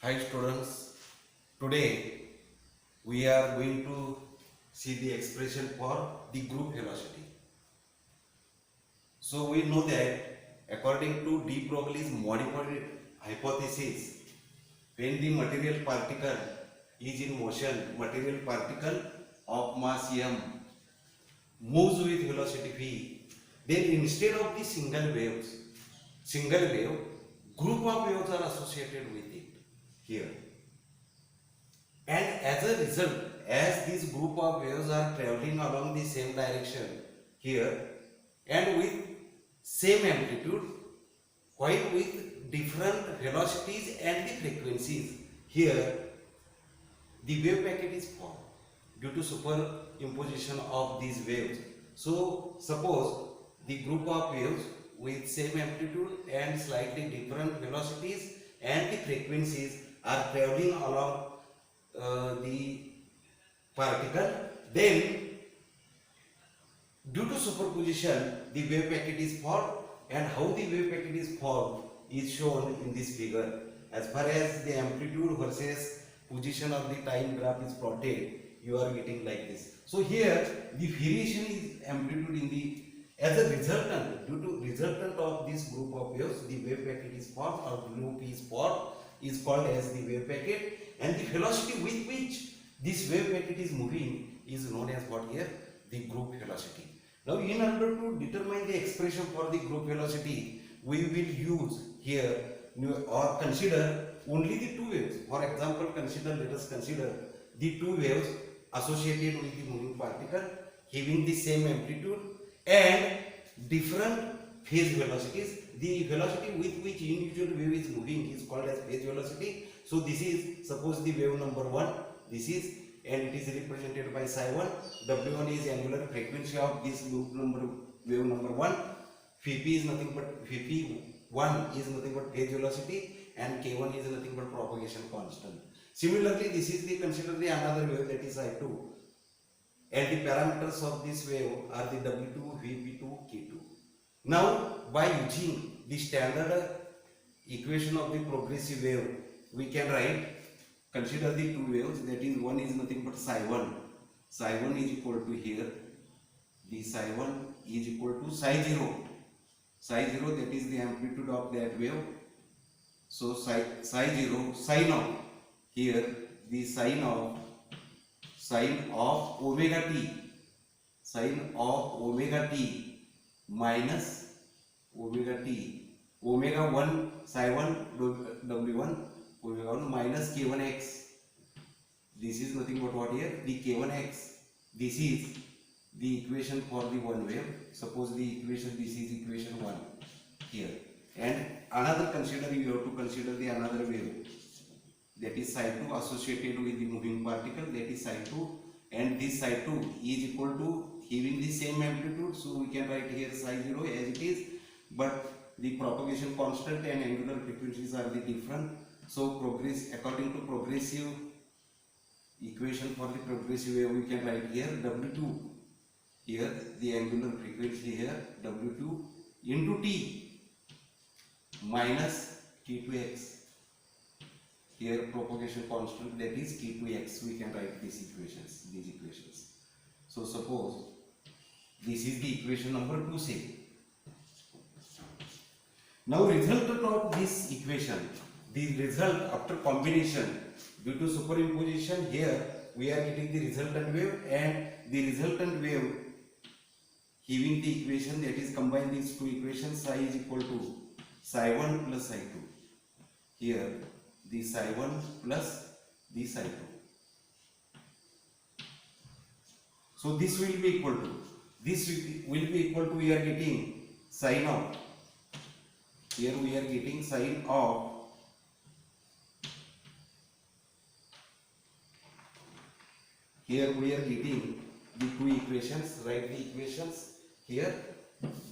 Hi students, today we are going to see the expression for the group velocity. So we know that according to de Broglie's modified hypothesis, when the material particle is in motion, material particle of mass m moves with velocity v, then instead of the single wave, group of waves are associated with it here. And as a result, as this group of waves are traveling along the same direction here and with same amplitude, while with different velocities and the frequencies, here the wave packet is formed due to superimposition of these waves. So suppose the group of waves with same amplitude and slightly different velocities and the frequencies are traveling along the particle, then due to superposition the wave packet is formed, and how the wave packet is formed is shown in this figure. As far as the amplitude versus position of the time graph is plotted, you are getting like this. So here the variation is amplitude in the, as a resultant, due to resultant of this group of waves, the wave packet is formed or loop is formed, is called as the wave packet, and the velocity with which this wave packet is moving is known as what here? The group velocity. Now in order to determine the expression for the group velocity, we will use here or consider only the two waves. For example, let us consider the two waves associated with the moving particle having the same amplitude and different phase velocities. The velocity with which individual wave is moving is called as phase velocity. So this is, suppose the wave number 1, this is, and it is represented by psi 1. W1 is angular frequency of this wave number 1. Vp is nothing but Vp1 is nothing but phase velocity, and K1 is nothing but propagation constant. Similarly, this is the consider the another wave, that is I2, and the parameters of this wave are the W2, Vp2, K2. Now by using the standard equation of the progressive wave, we can write, consider the two waves, that is one is nothing but psi 1. Psi 1 is equal to here, the psi 1 is equal to psi 0. Psi 0, that is the amplitude of that wave. So psi 0, sine of, here the sine of omega t, sine of omega t minus omega t, omega 1 psi 1 w1, omega 1 minus k1x. This is nothing but what here? The k1x. This is the equation for the one wave. Suppose the equation, this is equation 1 here. And another consider, you have to consider the another wave, that is psi 2 associated with the moving particle, that is psi 2, and this psi 2 is equal to having the same amplitude, so we can write here psi 0 as it is, but the propagation constant and angular frequencies are the different. So according to progressive equation for the progressive wave, we can write here W2, here the angular frequency here W2 into T minus T2x, here propagation constant, that is T2x. We can write these equations. So suppose this is the equation number 2, say. Now resultant of this equation, the result after combination due to superimposition, here we are getting the resultant wave, and the resultant wave having the equation, that is combine these two equations, psi is equal to psi 1 plus psi 2. Here the psi 1 plus the psi 2. So this will be equal to, we are getting sine of, here we are getting sine of here we are getting the two equations. Write the equations here.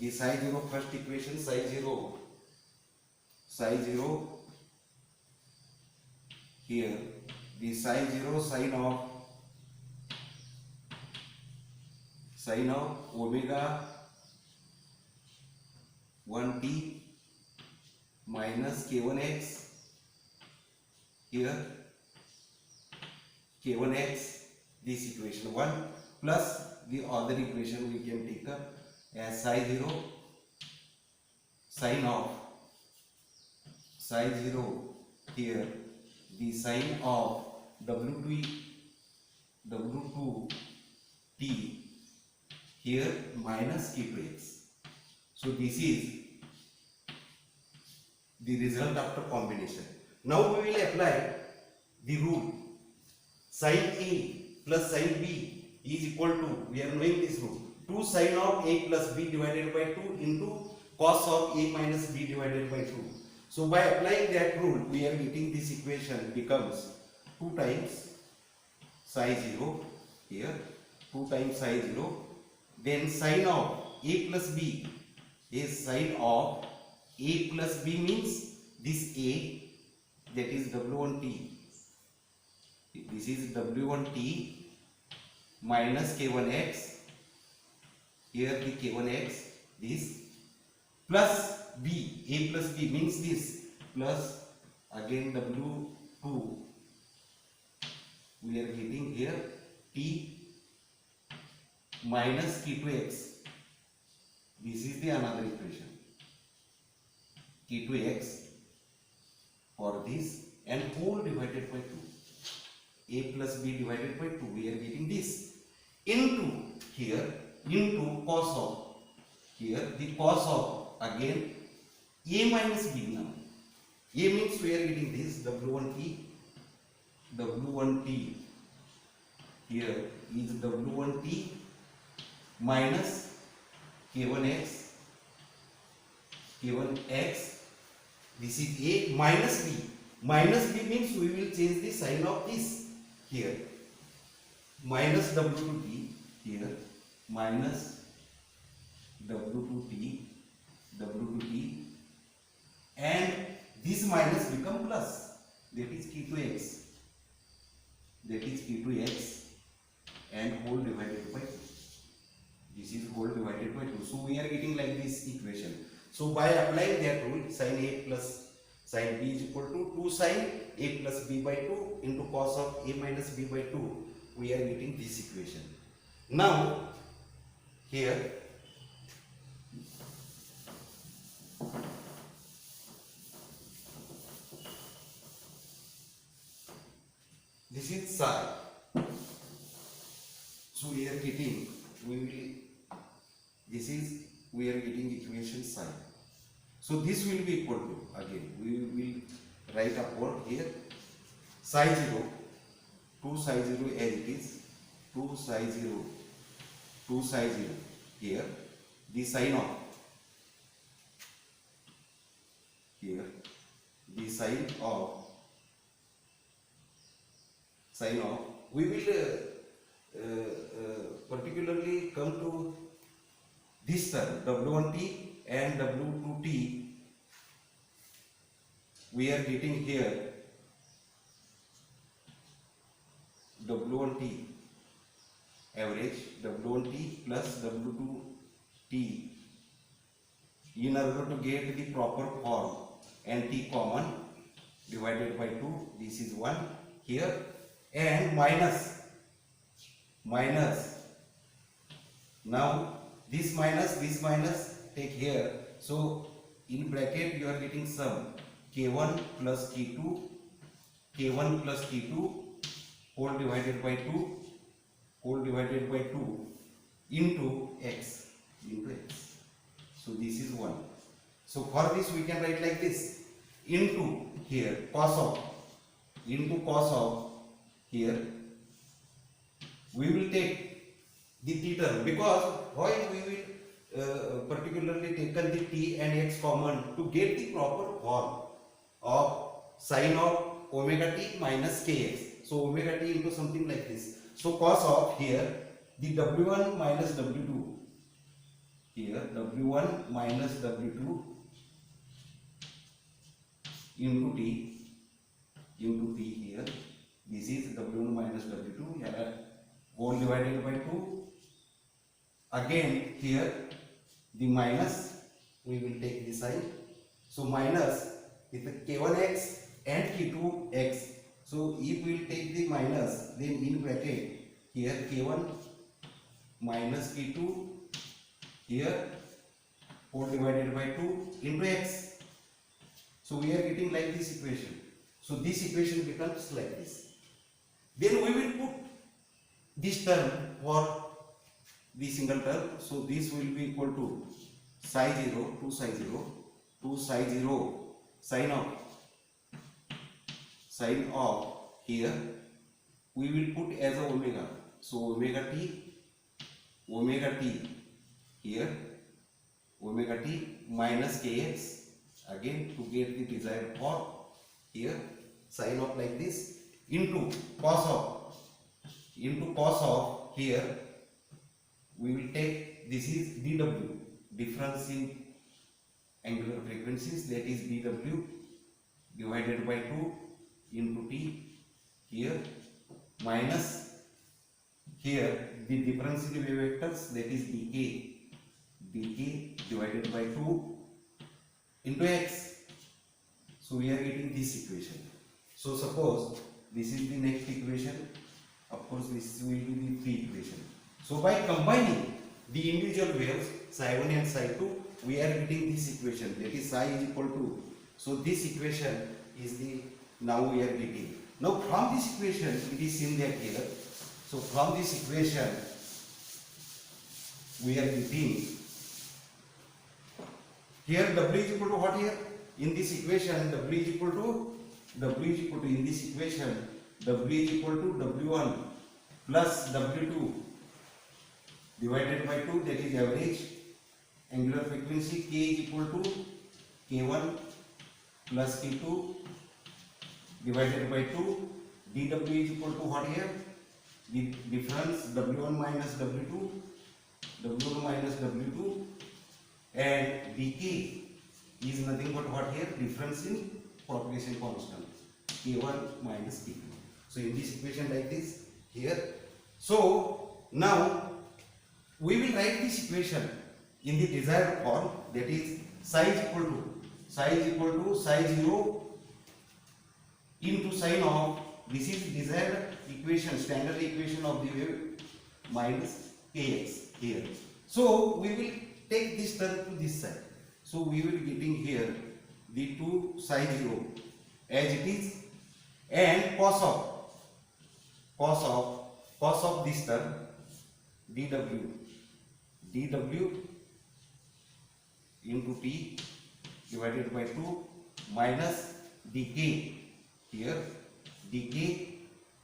The psi 0, first equation, psi 0, here the psi 0 sine of omega 1t minus k1x here k1x, this equation 1 plus the other equation we can take up as psi 0 sine of psi 0 here the sine of w2t here minus k2x. So this is the result after combination. Now we will apply the rule sin A plus sin B is equal to, we are knowing this rule, 2 sin of A plus B divided by 2 into cos of A minus B divided by 2. So by applying that rule we are getting this equation becomes 2 times psi 0 here, 2 times psi 0, then sin of A plus B is sin of A plus B means this A, that is W1t, this is W1t minus K1x, here the K1x, this plus B, A plus B means this, plus again W2, we are getting here T minus K2x, this is the another equation, K2x for this and whole divided by 2, A plus B divided by 2, we are getting this into here into cos of, here the cos of again A minus B now, A means we are getting this W1t here is W1t minus K1x, this is A minus B. Minus B means we will change the sign of this here. Minus W2t here. Minus W2t. And this minus become plus. That is K2x. And whole divided by 2. This is whole divided by 2. So we are getting like this equation. So by applying that rule, sin A plus sin B is equal to 2 sin A plus B by 2 into cos of A minus B by 2. We are getting this equation. Now here this is psi. So we are getting, we are getting equation psi. So this will be equal to, again we will write upward here psi 0, 2 psi 0 as it is, 2 psi 0 here, the sign of here, the sign of we will particularly come to this term W1t and W2t. We are getting here W1t average, W1t plus W2t in order to get the proper form and t common divided by 2, this is 1 here, and minus. Now this minus take here, so in bracket you are getting sum k1 plus k2 whole divided by 2 into x. So this is 1. So for this we can write like this, into here cos of here we will take the t term, because why we will particularly taken the t and x common to get the proper form of sin of omega t minus kx. So omega t into something like this. So cos of here the w1 minus w2 here, w1 minus w2 into t here. This is w1 minus w2 here, whole divided by 2. Again here the minus, we will take the sign. So minus with the k1x and k2x So if we will take the minus, then in bracket here k1 minus k2 here 4 divided by 2 into x. So we are getting like this equation. So this equation becomes like this. Then we will put this term for the single term. So this will be equal to psi 0 to psi 0 to psi 0 sine of here we will put as a omega. So omega t here omega t minus kx again to get the desired form here sine of like this into cos of here we will take this is dw difference in angular frequencies, that is dw divided by 2 into t here minus here the difference in the wave vectors, that is dk divided by 2 into x. So we are getting this equation. So suppose this is the next equation, of course this will be the free equation. So by combining the individual waves psi 1 and psi 2 we are getting this equation, that is psi is equal to, so this equation is the now we are getting. Now from this equation it is seen that here, so from this equation we are getting here w is equal to what here in this equation, w is equal to in this equation w is equal to w1 plus w2 divided by 2, that is average angular frequency. K is equal to k1 plus k2 divided by 2. dw is equal to what here, the difference w1 minus w2 and dk is nothing but what here, difference in propagation constant k1 minus k2. So in this equation like this here. So now we will write this equation in the desired form, that is psi is equal to psi 0 into sine of, this is desired equation, standard equation of the wave minus kx here. So we will take this term to this side. So we will getting here the 2 psi 0 as it is, and cos of this term dw into t divided by 2 minus dk here dk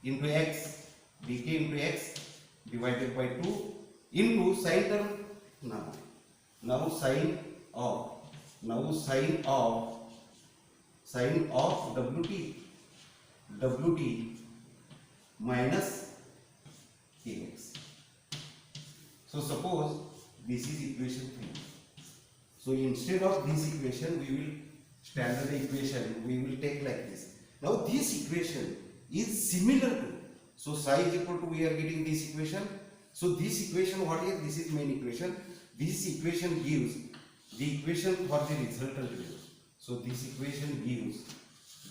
into x divided by 2 into sine term. Now sine of wt minus kx. So suppose this is equation 3. So instead of this equation we will standard equation we will take like this. Now this equation is similar to, so psi is equal to, we are getting this equation. So this equation what is, this is main equation. This equation gives the equation for the resultant wave. So this equation gives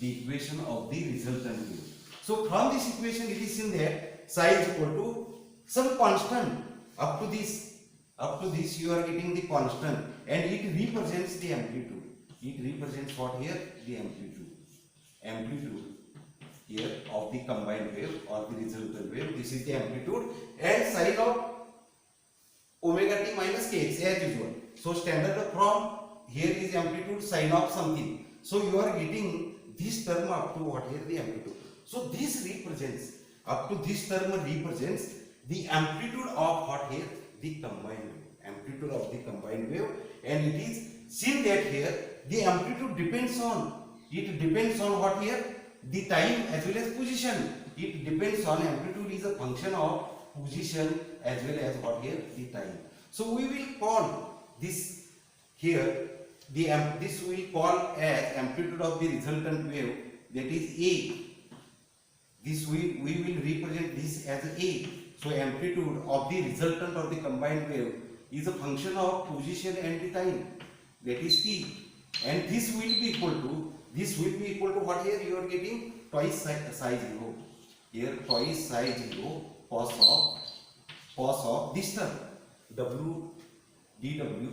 the equation of the resultant wave. So from this equation it is in there psi is equal to some constant. Up to this you are getting the constant, and it represents the amplitude. It represents what here, the amplitude here of the combined wave or the resultant wave. This is the amplitude, and sine of omega t minus kx as usual. So standard from here is amplitude sine of something. So you are getting this term up to what here, the amplitude. So this represents, up to this term represents the amplitude of what here, the combined wave, and it is seen that here the amplitude depends on what here, the time as well as position. It depends on, amplitude is a function of position as well as what here, the time. So we will call this here this we will call as amplitude of the resultant wave, that is A. This we will represent this as A. So amplitude of the resultant of the combined wave is a function of position and the time, that is t, and this will be equal to what here you are getting, twice psi 0, here twice psi 0 cos of this term w dw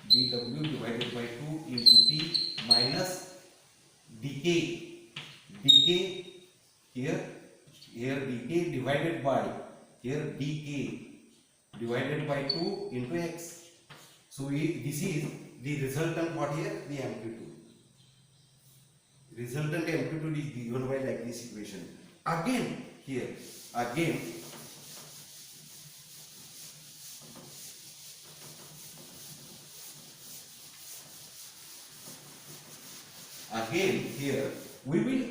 divided by 2 into t minus decay here decay divided by here decay divided by 2 into x. So this is the resultant what here, the amplitude. Resultant amplitude is given by like this equation. Again here again here we will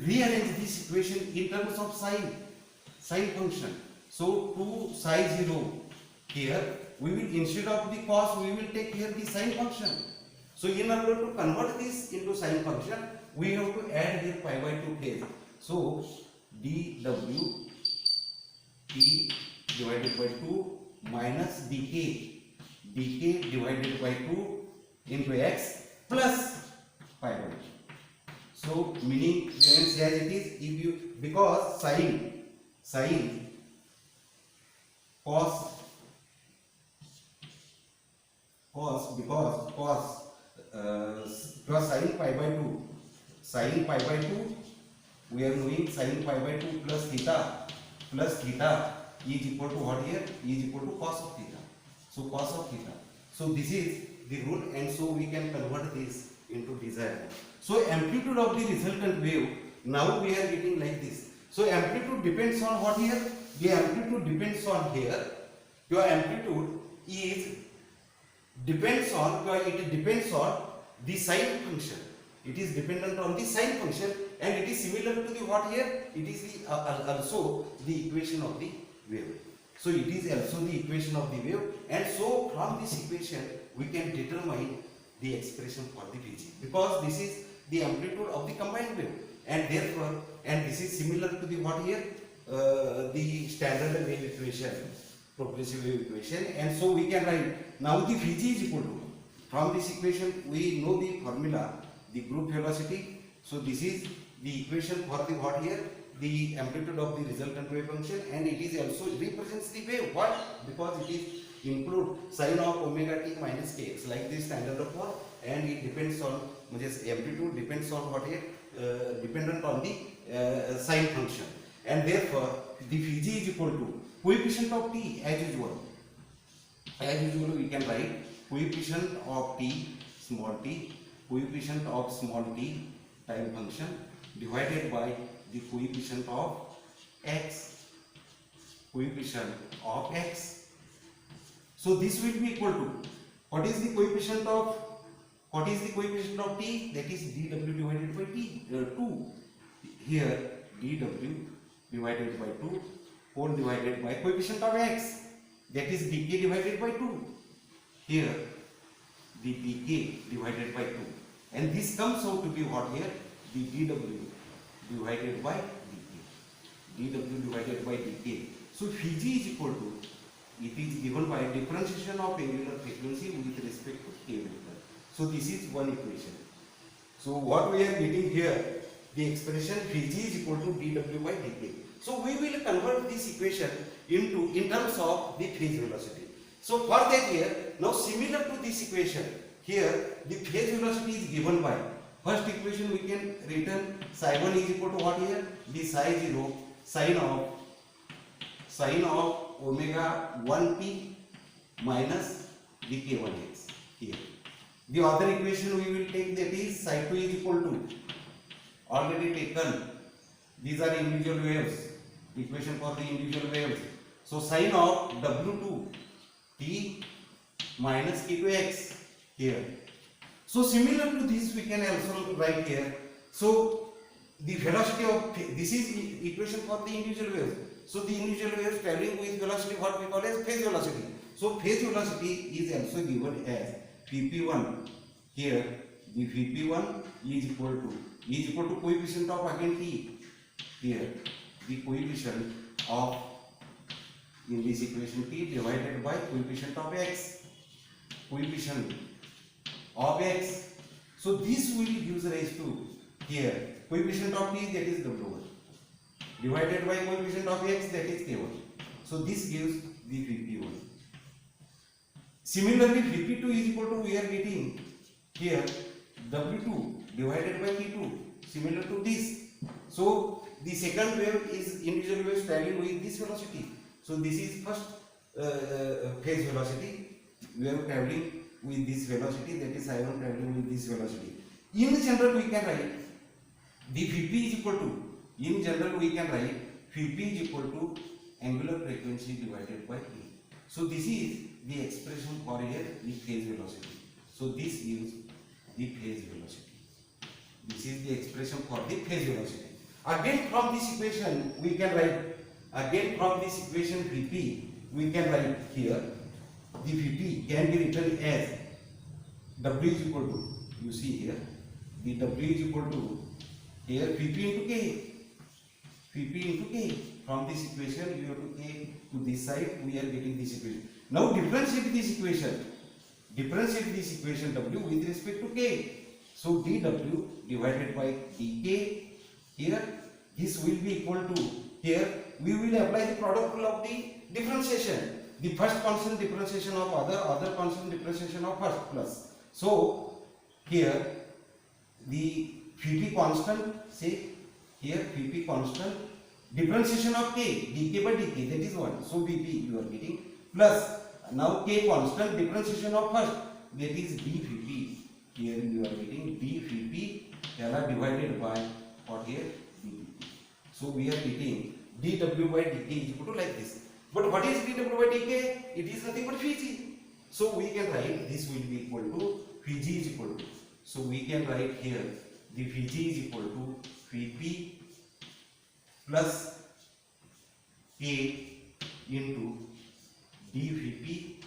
rearrange this equation in terms of sine function. So 2 psi 0 here we will, instead of the cos we will take here the sine function. So in order to convert this into sine function we have to add here pi by 2 phase. So dw t divided by 2 minus decay divided by 2 into x plus pi by 2. So meaning remains as it is. If you, because sine cos because sine pi by 2 we are knowing sine pi by 2 plus theta is equal to what here, is equal to cos of theta. So cos of theta. So this is the rule, and so we can convert this into desired. So amplitude of the resultant wave, now we are getting like this. So amplitude depends on what here, the amplitude depends on here, your amplitude is depends on the sine function. It is dependent on the sine function, and it is similar to the what here, it is the also the equation of the wave. So it is also the equation of the wave, and so from this equation we can determine the expression for the Vg, because this is the amplitude of the combined wave, and therefore, and this is similar to the what here, the standard wave equation, progressive wave equation, and so we can write now the Vg is equal to, from this equation we know the formula, the group velocity. So this is the equation for the what here, the amplitude of the resultant wave function, and it is also represents the wave. What? Because it is include sine of omega t minus kx like this standard form, and it depends on, amplitude depends on what here, dependent on the sine function, and therefore the Vg is equal to coefficient of t as usual we can write coefficient of t small t, coefficient of small t time function divided by the coefficient of x, So this will be equal to, what is the coefficient of t, that is dw divided by t 2, here dw divided by 2 whole divided by coefficient of x, that is dk divided by 2, here the dk divided by 2, and this comes out to be what here, the dw divided by dk. So Vg is equal to, it is given by differentiation of angular frequency with respect to k vector. So this is one equation. So what we are getting here, the expression Vg is equal to dw by dk. So we will convert this equation into in terms of the phase velocity. So for that here, now similar to this equation, here the phase velocity is given by, first equation we can written psi 1 is equal to what here, the psi 0 sine of omega 1t minus the k1x here. The other equation we will take, that is psi 2 is equal to, already taken, these are individual waves, equation for the individual waves. So sine of w2 t minus k2x here. So similar to this we can also write here. So the velocity of, this is equation for the individual waves. So the individual waves traveling with velocity, what we call as phase velocity. So phase velocity is also given as Vp1. Here the Vp1 is equal to coefficient of again t. Here the coefficient of, in this equation, t divided by coefficient of x. Coefficient of x So this will gives rise to here coefficient of t, that is W1, divided by coefficient of x, that is K1. So this gives the Vp1. Similarly, Vp2 is equal to, we are getting here W2 divided by T2, similar to this. So the second wave is individual wave traveling with this velocity. So this is first phase velocity, wave traveling with this velocity, that is ion traveling with this velocity. In general, we can write the Vp is equal to, in general we can write Vp is equal to angular frequency divided by E. So this is the expression for here the phase velocity. So this is the phase velocity. This is the expression for the phase velocity. Again from this equation we can write, again from this equation Vp we can write here the Vp can be written as W is equal to, you see here the W is equal to here Vp into K, Vp into K. From this equation you have to K to this side, we are getting this equation. Now differentiate this equation, differentiate this equation W with respect to K. So dW divided by dK, here this will be equal to, here we will apply the product rule of the differentiation, the first constant differentiation of other constant differentiation of first plus. So here the Vp constant, say here Vp constant, differentiation of K, dK by dK, that is 1. So Vp you are getting plus, now K constant, differentiation of first, that is dVp. Here you are getting dVp divided by what here dVp. So we are getting dW by dK is equal to like this. But what is dW by dK? It is nothing but Vg. So we can write this will be equal to Vg is equal to. So we can write here the Vg is equal to Vp plus K into dVp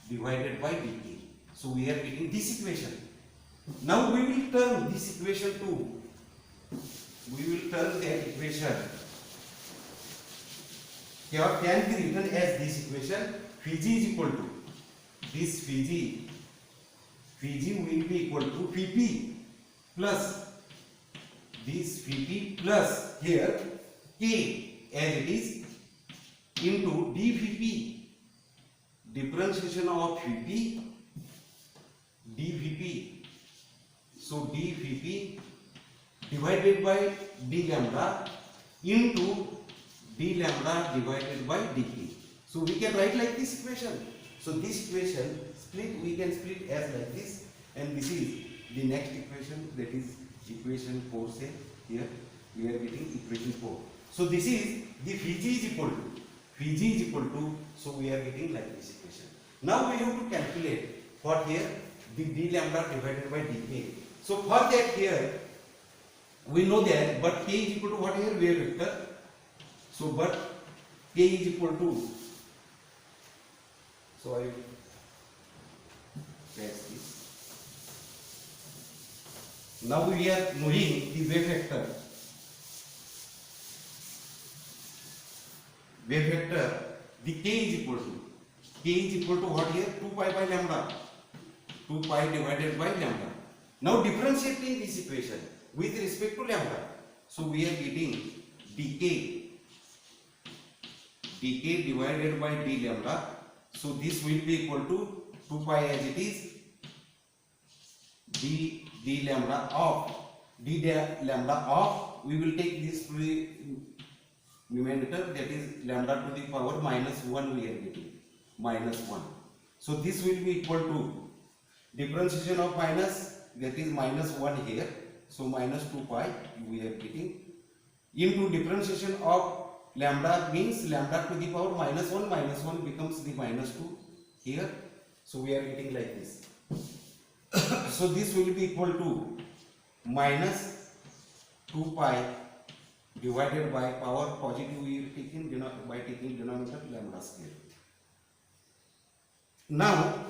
divided by dK. So we are getting this equation. Now we will turn this equation to, we will turn that equation here can be written as this equation. Vg is equal to, this Vg will be equal to Vp plus this Vp plus here K as it is into dVp, differentiation of Vp, dVp. So dVp divided by d lambda into d lambda divided by dK. So we can write like this equation. So this equation split, we can split as like this, and this is the next equation, that is equation 4. Say here we are getting equation 4. So this is the Vg is equal to, Vg is equal to, so we are getting like this equation. Now we have to calculate what here the d lambda divided by dK. So for that here we know that, but K is equal to what here, wave vector. So but K is equal to, so I paste this. Now we are knowing the wave vector. Wave vector, the K is equal to what here, 2 pi by lambda, 2 pi divided by lambda. Now differentiating this equation with respect to lambda, so we are getting dk divided by d lambda. So this will be equal to 2 pi as it is, d lambda of, we will take this to the numerator, that is lambda to the power minus 1 we are getting, minus 1. So this will be equal to differentiation of minus, that is minus 1 here. So minus 2 pi we are getting into differentiation of lambda, means lambda to the power minus 1 becomes the minus 2 here. So we are getting like this. So this will be equal to minus 2 pi divided by power positive we are taking by taking denominator lambda square. Now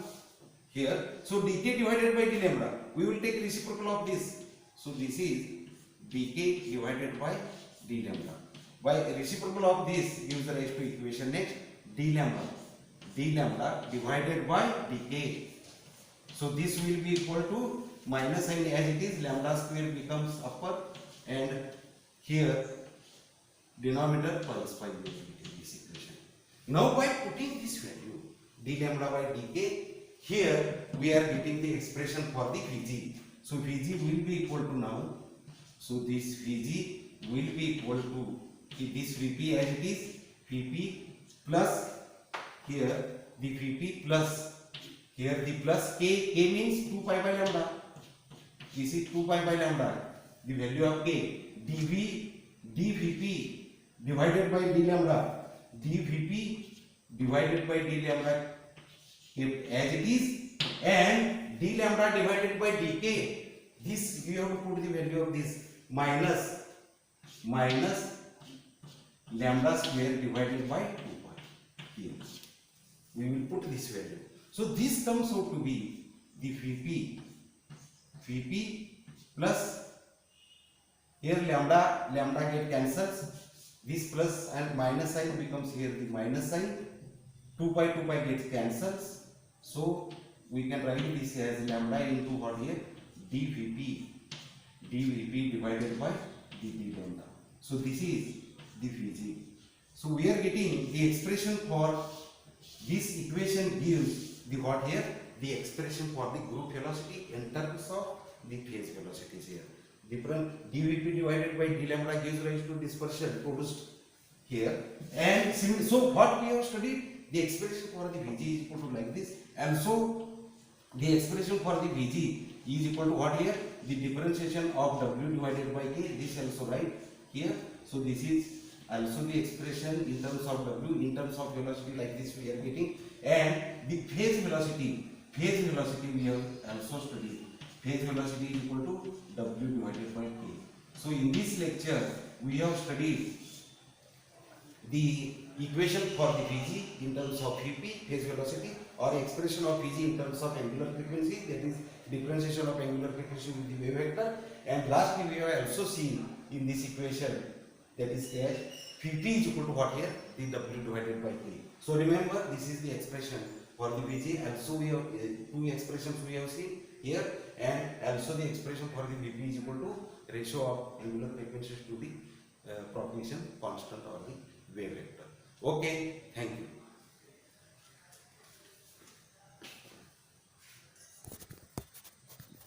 here, so dk divided by d lambda, we will take reciprocal of this. So this is dk divided by d lambda. By reciprocal of this gives rise to equation next, d lambda divided by dk. So this will be equal to minus sign as it is, lambda square becomes upper, and here denominator plus 5 will be this equation. Now by putting this value d lambda by dk, here we are getting the expression for the Vg. So Vg will be equal to now. So this Vg will be equal to this Vp as it is, Vp plus here the Vp plus here the plus k. K means 2 pi by lambda. This is 2 pi by lambda. The value of k, dVp divided by d lambda, dVp divided by d lambda as it is, and d lambda divided by dk. This we have to put the value of this minus lambda square divided by 2 pi. Here we will put this value. So this comes out to be the Vp plus here lambda get cancels. This plus and minus sign becomes here the minus sign. 2 pi gets cancels. So we can write this as lambda into what here dVp divided by d lambda. So this is the Vg. So we are getting the expression for this equation gives the what here, the expression for the group velocity in terms of the phase velocities here. Different dVp divided by d lambda gives rise to dispersion produced here, and so what we have studied, the expression for the Vg is equal to like this, and so the expression for the Vg is equal to what here, the differentiation of W divided by K. This also right here. So this is also the expression in terms of W, in terms of velocity, like this we are getting, and the phase velocity we have also studied. Phase velocity is equal to W divided by K. So in this lecture we have studied the equation for the Vg in terms of Vp, phase velocity, or expression of Vg in terms of angular frequency, that is differentiation of angular frequency with the wave vector, and lastly we have also seen in this equation, that is that Vp is equal to what here, the W divided by K. So remember, this is the expression for the Vg, and so we have two expressions we have seen here, and also the expression for the Vp is equal to ratio of angular frequencies to the propagation constant or the wave vector. Okay, thank you.